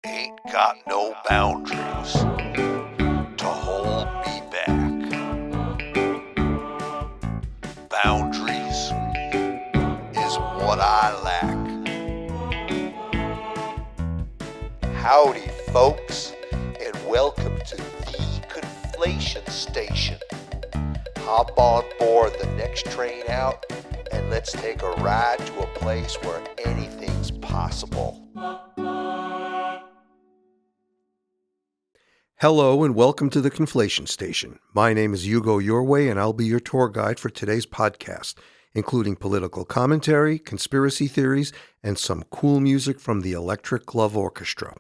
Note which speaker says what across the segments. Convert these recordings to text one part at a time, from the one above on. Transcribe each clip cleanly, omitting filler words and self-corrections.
Speaker 1: ain't got no boundaries to hold me back. Boundaries is what I lack. Howdy, folks, and welcome to the Conflation Station. Hop on board the next train out, and let's take a ride to a place where anything's possible.
Speaker 2: Hello and welcome to the Conflation Station. My name is Hugo Yorway and I'll be your tour guide for today's podcast, including political commentary, conspiracy theories, and some cool music from the Electric Glove Orchestra.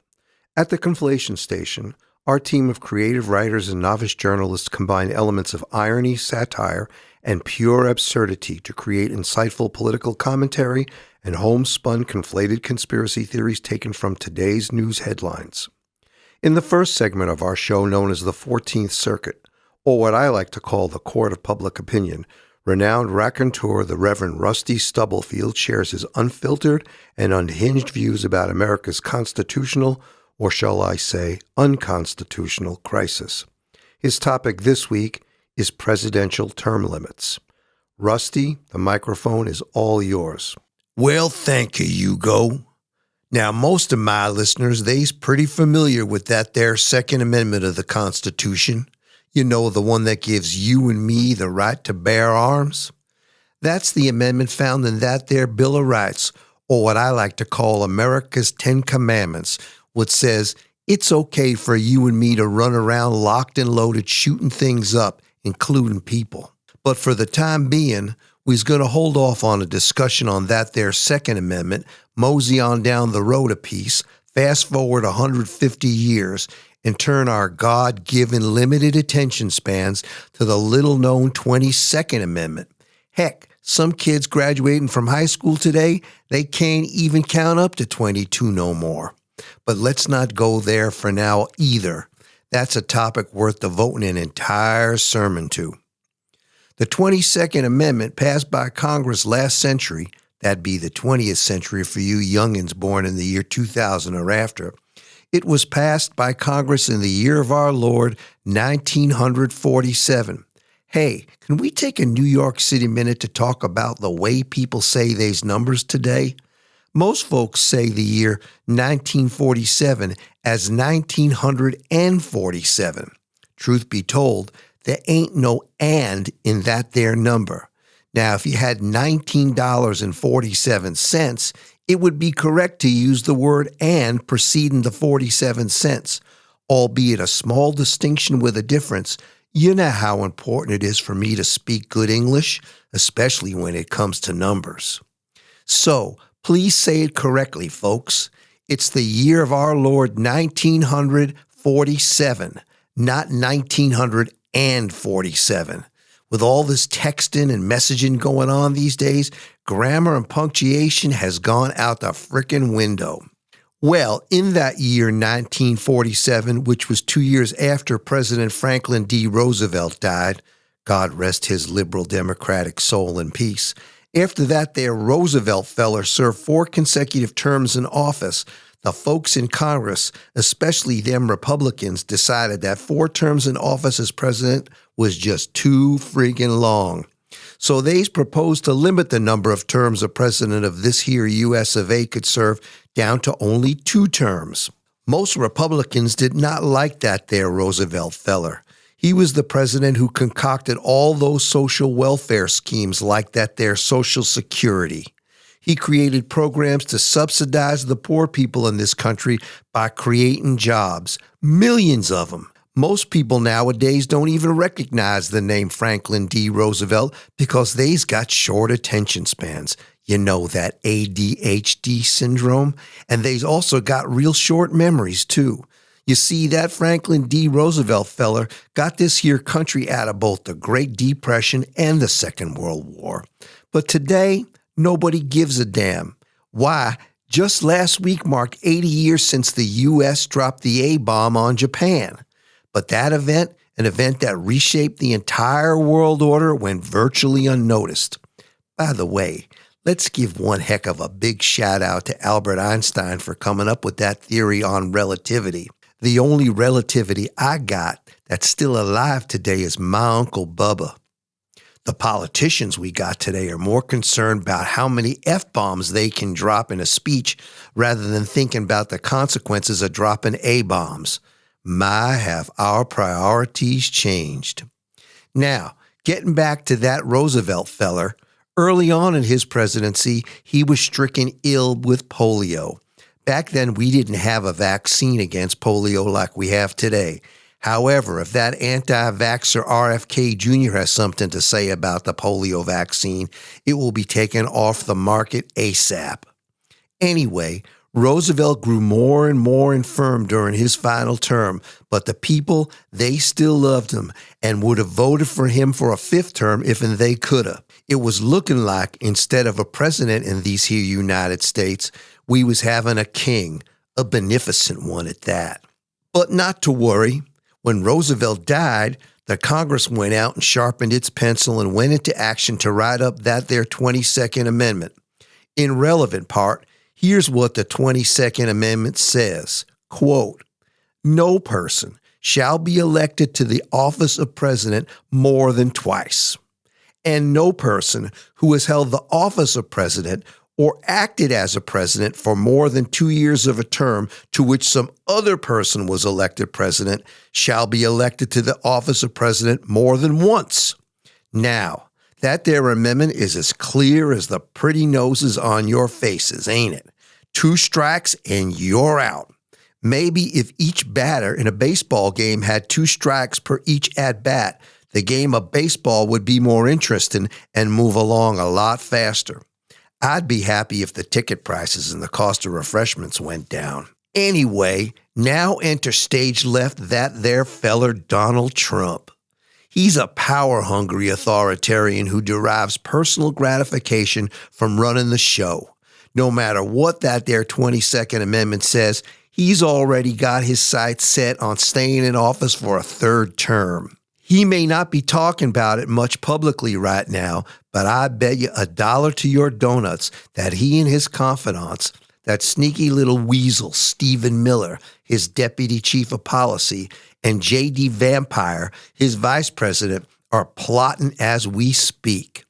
Speaker 2: At the Conflation Station, our team of creative writers and novice journalists combine elements of irony, satire, and pure absurdity to create insightful political commentary and homespun conflated conspiracy theories taken from today's news headlines. In the first segment of our show, known as the 14th Circuit, or what I like to call the Court of Public Opinion, renowned raconteur the Reverend Rusty Stubblefield shares his unfiltered and unhinged views about America's constitutional, or shall I say, unconstitutional crisis. His topic this week is presidential term limits. Rusty, the microphone is all yours.
Speaker 3: Well, thank you, Hugo. Now, most of my listeners, they's pretty familiar with that there Second Amendment of the Constitution. You know, the one that gives you and me the right to bear arms. That's the amendment found in that there Bill of Rights, or what I like to call America's 10 Commandments, which says it's okay for you and me to run around locked and loaded shooting things up, including people. But for the time being, we's going to hold off on a discussion on that there Second Amendment, mosey on down the road a piece, fast forward 150 years, and turn our God-given limited attention spans to the little-known 22nd Amendment. Heck, some kids graduating from high school today, they can't even count up to 22 no more. But let's not go there for now either. That's a topic worth devoting an entire sermon to. The 22nd Amendment passed by Congress last century, that'd be the 20th century for you youngins born in the year 2000 or after. It was passed by Congress in the year of our Lord, 1947. Hey, can we take a New York City minute to talk about the way people say these numbers today? Most folks say the year 1947 as 1947. Truth be told, there ain't no and in that there number. Now, if you had $19.47, it would be correct to use the word and preceding the 47 cents, albeit a small distinction with a difference. You know how important it is for me to speak good English, especially when it comes to numbers. So, please say it correctly, folks. It's the year of our Lord 1947, not 1947. With all this texting and messaging going on these days, grammar and punctuation has gone out the frickin' window. Well, in that year 1947, which was 2 years after President Franklin D. Roosevelt died, God rest his liberal democratic soul in peace, after that there Roosevelt feller served 4 consecutive terms in office, the folks in Congress, especially them Republicans, decided that 4 terms in office as president was just too friggin' long. So they's proposed to limit the number of terms a president of this here U.S. of A. could serve down to only 2 terms. Most Republicans did not like that there Roosevelt feller. He was the president who concocted all those social welfare schemes like that there Social Security. He created programs to subsidize the poor people in this country by creating jobs, millions of them. Most people nowadays don't even recognize the name Franklin D. Roosevelt because they's got short attention spans. You know, that ADHD syndrome. And they's also got real short memories, too. You see, that Franklin D. Roosevelt feller got this here country out of both the Great Depression and the Second World War. But today, nobody gives a damn. Why? Just last week marked 80 years since the U.S. dropped the A-bomb on Japan. But that event, an event that reshaped the entire world order, went virtually unnoticed. By the way, Let's give one heck of a big shout out to Albert Einstein for coming up with that theory on relativity. The only relativity I got that's still alive today is my Uncle Bubba. The politicians we got today are more concerned about how many F-bombs they can drop in a speech rather than thinking about the consequences of dropping A-bombs. My, have our priorities changed. Now, getting back to that Roosevelt feller, early on in his presidency, he was stricken ill with polio. Back then, we didn't have a vaccine against polio like we have today. However, if that anti-vaxxer RFK Jr. has something to say about the polio vaccine, it will be taken off the market ASAP. Anyway, Roosevelt grew more and more infirm during his final term, but the people, they still loved him and would have voted for him for a fifth term if and they coulda. It was looking like, instead of a president in these here United States, we was having a king, a beneficent one at that. But not to worry. When Roosevelt died, the Congress went out and sharpened its pencil and went into action to write up that there 22nd Amendment. In relevant part, here's what the 22nd Amendment says, quote, "No person shall be elected to the office of president more than twice, and no person who has held the office of president or acted as a president for more than 2 years of a term to which some other person was elected president shall be elected to the office of president more than once." Now, that there amendment is as clear as the pretty noses on your faces, ain't it? 2 strikes and you're out. Maybe if each batter in a baseball game had 2 strikes per each at-bat, the game of baseball would be more interesting and move along a lot faster. I'd be happy if the ticket prices and the cost of refreshments went down. Anyway, now enter stage left that there feller Donald Trump. He's a power-hungry authoritarian who derives personal gratification from running the show. No matter what that there 22nd Amendment says, he's already got his sights set on staying in office for a 3rd term. He may not be talking about it much publicly right now, but I bet you $1 to your donuts that he and his confidants, that sneaky little weasel Stephen Miller, his deputy chief of policy, and J.D. Vampire, his vice president, are plotting as we speak.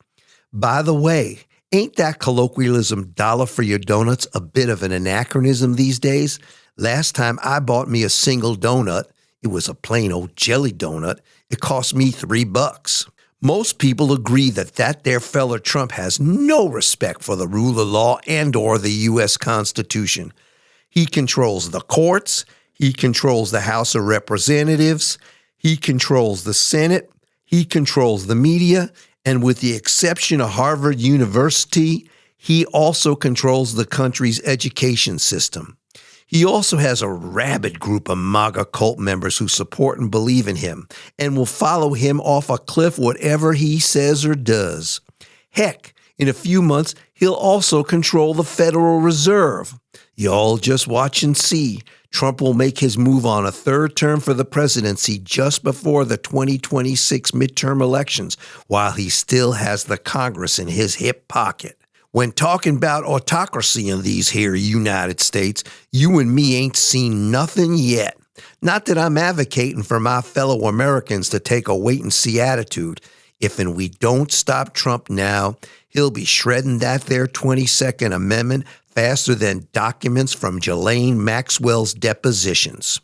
Speaker 3: By the way, ain't that colloquialism "dollar for your donuts" a bit of an anachronism these days? Last time I bought me a single donut, it was a plain old jelly donut. It cost me $3. Most people agree that there feller Trump has no respect for the rule of law and or the U.S. Constitution. He controls the courts. He controls the House of Representatives. He controls the Senate. He controls the media. And with the exception of Harvard University, he also controls the country's education system. He also has a rabid group of MAGA cult members who support and believe in him and will follow him off a cliff whatever he says or does. Heck, in a few months, he'll also control the Federal Reserve. Y'all just watch and see. Trump will make his move on a 3rd term for the presidency just before the 2026 midterm elections, while he still has the Congress in his hip pocket. When talking about autocracy in these here United States, you and me ain't seen nothing yet. Not that I'm advocating for my fellow Americans to take a wait-and-see attitude. If and we don't stop Trump now, he'll be shredding that there 22nd Amendment faster than documents from Ghislaine Maxwell's depositions.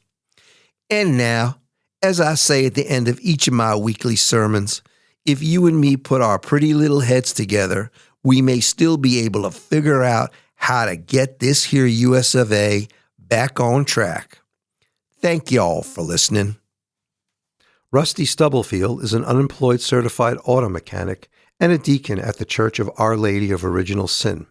Speaker 3: And now, as I say at the end of each of my weekly sermons, if you and me put our pretty little heads together, we may still be able to figure out how to get this here US of A back on track. Thank y'all for listening.
Speaker 2: Rusty Stubblefield is an unemployed certified auto mechanic and a deacon at the Church of Our Lady of Original Sin.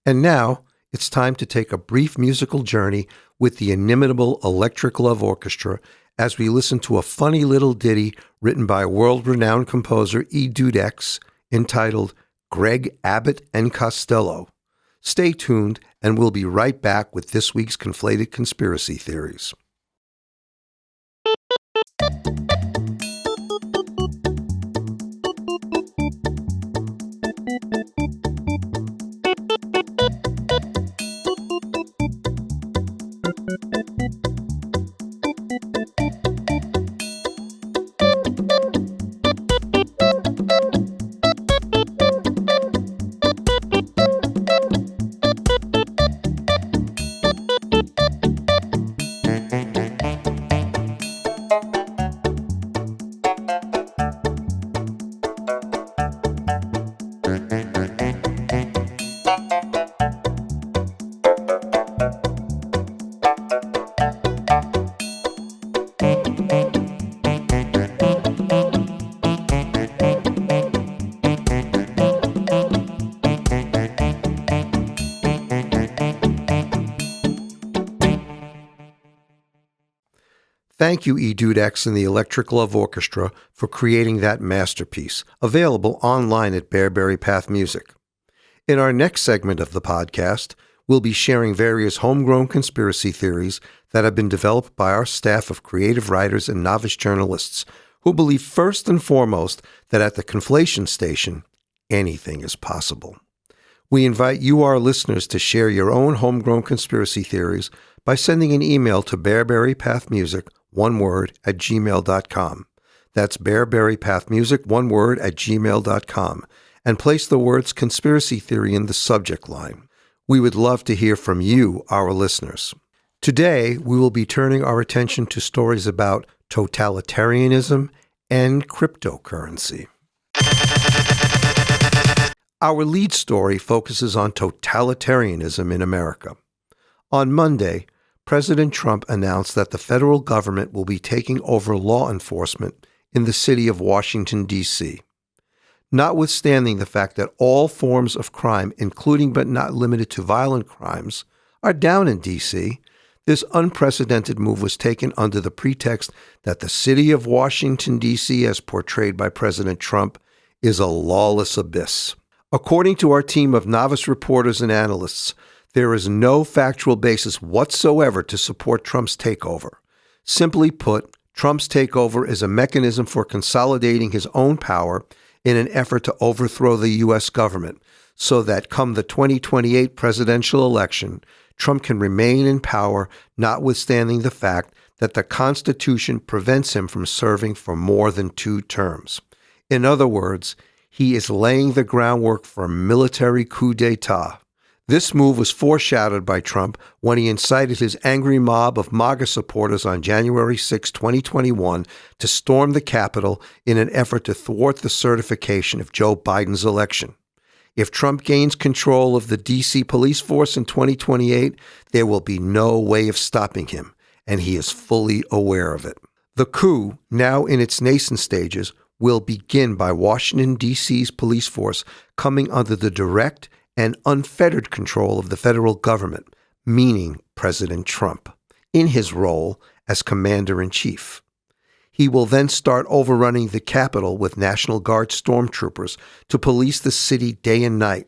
Speaker 2: And now, it's time to take a brief musical journey with the inimitable Electric Love Orchestra as we listen to a funny little ditty written by world-renowned composer E. Dudex entitled Greg Abbott and Costello. Stay tuned, and we'll be right back with this week's Conflated Conspiracy Theories. Thank you, Dudex and the Electric Love Orchestra, for creating that masterpiece, available online at Bearberry Path Music. In our next segment of the podcast, we'll be sharing various homegrown conspiracy theories that have been developed by our staff of creative writers and novice journalists who believe first and foremost that at the Conflation Station, anything is possible. We invite you, our listeners, to share your own homegrown conspiracy theories by sending an email to bearberrypathmusic, one word, at gmail.com. That's bearberrypathmusic, one word, at gmail.com, and place the words conspiracy theory in the subject line. We would love to hear from you, our listeners. Today, we will be turning our attention to stories about totalitarianism and cryptocurrency. Our lead story focuses on totalitarianism in America. On Monday, President Trump announced that the federal government will be taking over law enforcement in the city of Washington, D.C. Notwithstanding the fact that all forms of crime, including but not limited to violent crimes, are down in D.C., this unprecedented move was taken under the pretext that the city of Washington, D.C., as portrayed by President Trump, is a lawless abyss. According to our team of novice reporters and analysts, there is no factual basis whatsoever to support Trump's takeover. Simply put, Trump's takeover is a mechanism for consolidating his own power in an effort to overthrow the U.S. government so that come the 2028 presidential election, Trump can remain in power, notwithstanding the fact that the Constitution prevents him from serving for more than 2 terms. In other words, he is laying the groundwork for a military coup d'etat. This move was foreshadowed by Trump when he incited his angry mob of MAGA supporters on January 6, 2021, to storm the Capitol in an effort to thwart the certification of Joe Biden's election. If Trump gains control of the D.C. police force in 2028, there will be no way of stopping him, and he is fully aware of it. The coup, now in its nascent stages, will begin by Washington, D.C.'s police force coming under the direct and unfettered control of the federal government, meaning President Trump, in his role as commander-in-chief. He will then start overrunning the Capitol with National Guard stormtroopers to police the city day and night.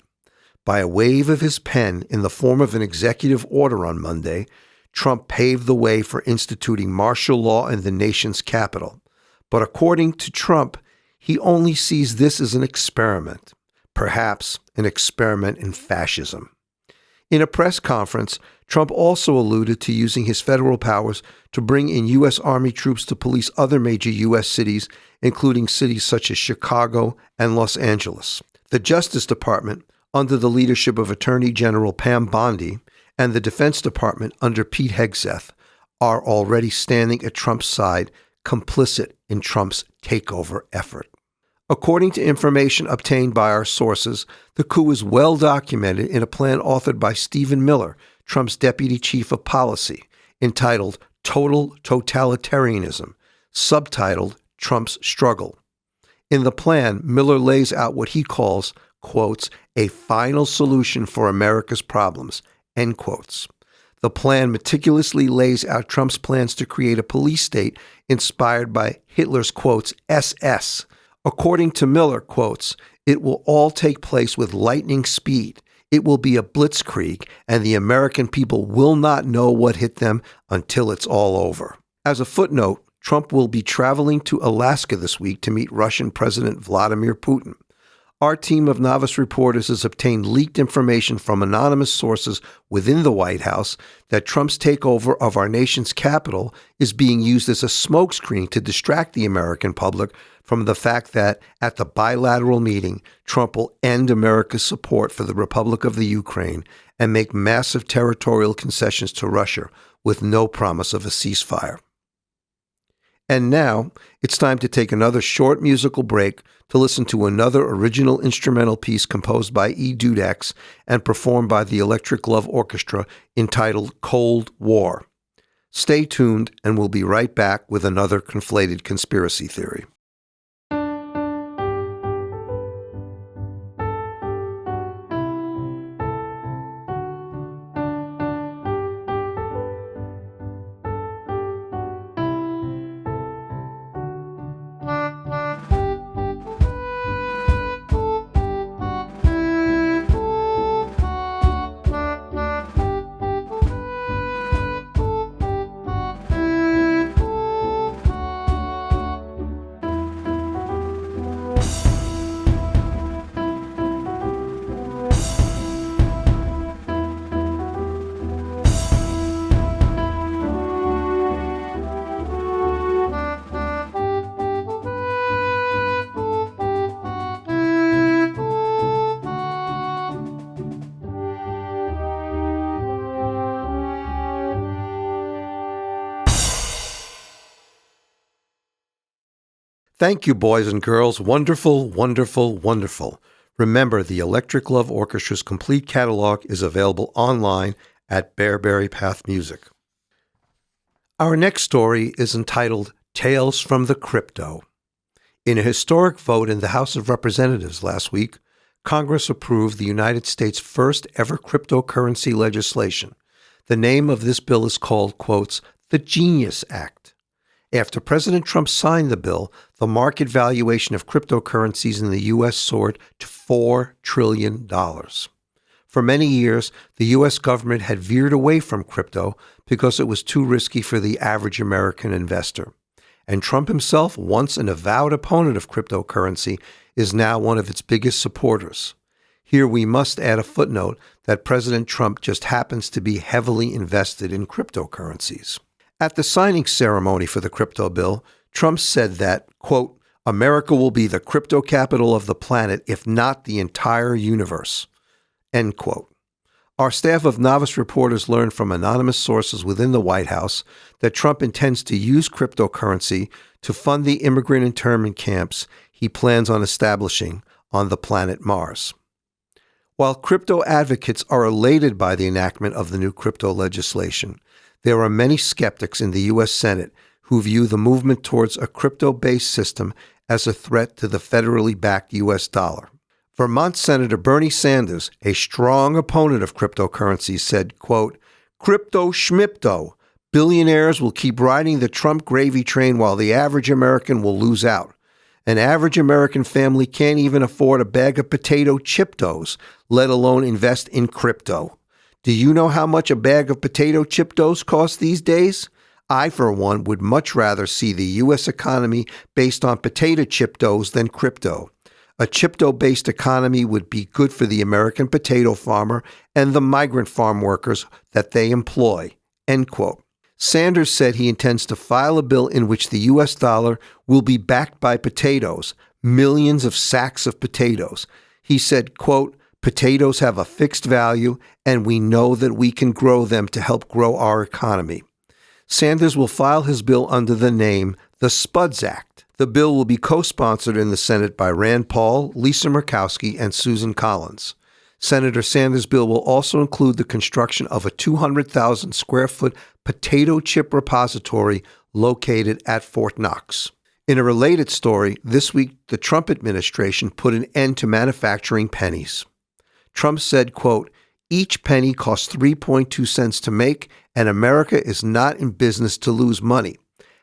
Speaker 2: By a wave of his pen in the form of an executive order on Monday, Trump paved the way for instituting martial law in the nation's capital. But according to Trump, he only sees this as an experiment. Perhaps an experiment in fascism. In a press conference, Trump also alluded to using his federal powers to bring in U.S. Army troops to police other major U.S. cities, including cities such as Chicago and Los Angeles. The Justice Department, under the leadership of Attorney General Pam Bondi, and the Defense Department under Pete Hegseth, are already standing at Trump's side, complicit in Trump's takeover effort. According to information obtained by our sources, the coup is well documented in a plan authored by Stephen Miller, Trump's deputy chief of policy, entitled Total Totalitarianism, subtitled Trump's Struggle. In the plan, Miller lays out what he calls, quotes, a final solution for America's problems, end quotes. The plan meticulously lays out Trump's plans to create a police state inspired by Hitler's, quotes, SS. According to Miller, quotes, it will all take place with lightning speed. It will be a blitzkrieg, and the American people will not know what hit them until it's all over. As a footnote, Trump will be traveling to Alaska this week to meet Russian President Vladimir Putin. Our team of novice reporters has obtained leaked information from anonymous sources within the White House that Trump's takeover of our nation's capital is being used as a smokescreen to distract the American public from the fact that at the bilateral meeting, Trump will end America's support for the Republic of the Ukraine and make massive territorial concessions to Russia with no promise of a ceasefire. And now, it's time to take another short musical break to listen to another original instrumental piece composed by Dudex and performed by the Electric Love Orchestra entitled Cold War. Stay tuned, and we'll be right back with another conflated conspiracy theory. Thank you, boys and girls. Wonderful, wonderful, wonderful. Remember, the Electric Love Orchestra's complete catalog is available online at Bearberry Path Music. Our next story is entitled Tales from the Crypto. In a historic vote in the House of Representatives last week, Congress approved the United States' first ever cryptocurrency legislation. The name of this bill is called, quotes, the Genius Act. After President Trump signed the bill, the market valuation of cryptocurrencies in the U.S. soared to $4 trillion. For many years, the U.S. government had veered away from crypto because it was too risky for the average American investor. And Trump himself, once an avowed opponent of cryptocurrency, is now one of its biggest supporters. Here we must add a footnote that President Trump just happens to be heavily invested in cryptocurrencies. At the signing ceremony for the crypto bill, Trump said that, quote, America will be the crypto capital of the planet, if not the entire universe, end quote. Our staff of novice reporters learned from anonymous sources within the White House that Trump intends to use cryptocurrency to fund the immigrant internment camps he plans on establishing on the planet Mars. While crypto advocates are elated by the enactment of the new crypto legislation, there are many skeptics in the U.S. Senate who view the movement towards a crypto-based system as a threat to the federally backed U.S. dollar. Vermont Senator Bernie Sanders, a strong opponent of cryptocurrencies, said, quote, Crypto schmipto. Billionaires will keep riding the Trump gravy train while the average American will lose out. An average American family can't even afford a bag of potato chiptos, let alone invest in crypto. Do you know how much a bag of potato chiptos costs these days? I, for one, would much rather see the U.S. economy based on potato chiptos than crypto. A chipto-based economy would be good for the American potato farmer and the migrant farm workers that they employ, end quote. Sanders said he intends to file a bill in which the U.S. dollar will be backed by potatoes, millions of sacks of potatoes. He said, quote, potatoes have a fixed value, and we know that we can grow them to help grow our economy. Sanders will file his bill under the name the Spuds Act. The bill will be co-sponsored in the Senate by Rand Paul, Lisa Murkowski, and Susan Collins. Senator Sanders' bill will also include the construction of a 200,000 square foot potato chip repository located at Fort Knox. In a related story, this week the Trump administration put an end to manufacturing pennies. Trump said, quote, each penny costs 3.2 cents to make, and America is not in business to lose money.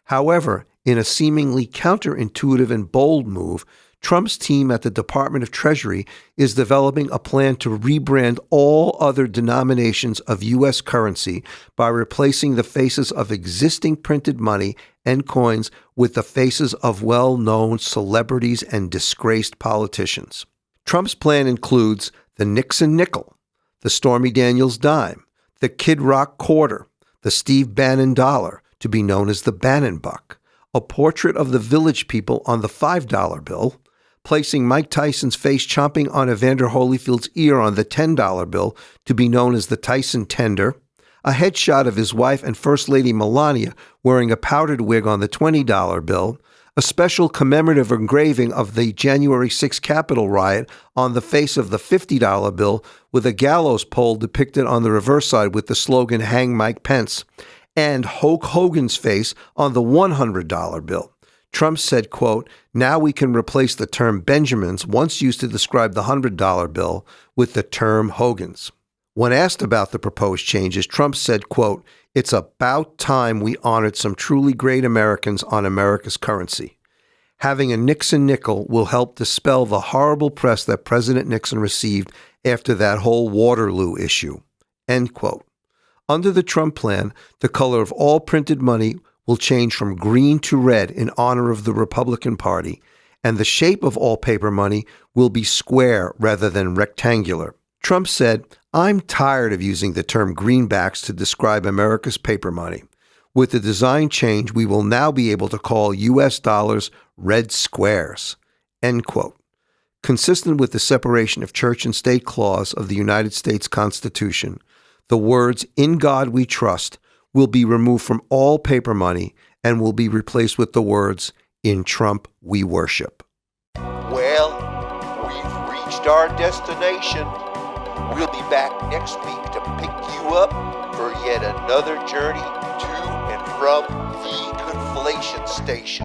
Speaker 2: However, in a seemingly counterintuitive and bold move, Trump's team at the Department of Treasury is developing a plan to rebrand all other denominations of U.S. currency by replacing the faces of existing printed money and coins with the faces of well-known celebrities and disgraced politicians. Trump's plan includes the Nixon nickel, the Stormy Daniels dime, the Kid Rock quarter, the Steve Bannon dollar, to be known as the Bannon buck, a portrait of the Village People on the $5 bill, placing Mike Tyson's face chomping on Evander Holyfield's ear on the $10 bill to be known as the Tyson Tender, a headshot of his wife and First Lady Melania wearing a powdered wig on the $20 bill, a special commemorative engraving of the January 6 Capitol riot on the face of the $50 bill with a gallows pole depicted on the reverse side with the slogan Hang Mike Pence, and Hulk Hogan's face on the $100 bill. Trump said, quote, now we can replace the term Benjamins, once used to describe the $100 bill, with the term Hogans. When asked about the proposed changes, Trump said, quote, it's about time we honored some truly great Americans on America's currency. Having a Nixon nickel will help dispel the horrible press that President Nixon received after that whole Waterloo issue, end quote. Under the Trump plan, the color of all printed money will change from green to red in honor of the Republican Party, and the shape of all paper money will be square rather than rectangular. Trump said, I'm tired of using the term greenbacks to describe America's paper money. With the design change, we will now be able to call U.S. dollars red squares, end quote. Consistent with the separation of church and state clause of the United States Constitution, the words, in God we trust, will be removed from all paper money and will be replaced with the words, In Trump we worship.
Speaker 1: Well, we've reached our destination. We'll be back next week to pick you up for yet another journey to and from the Conflation Station.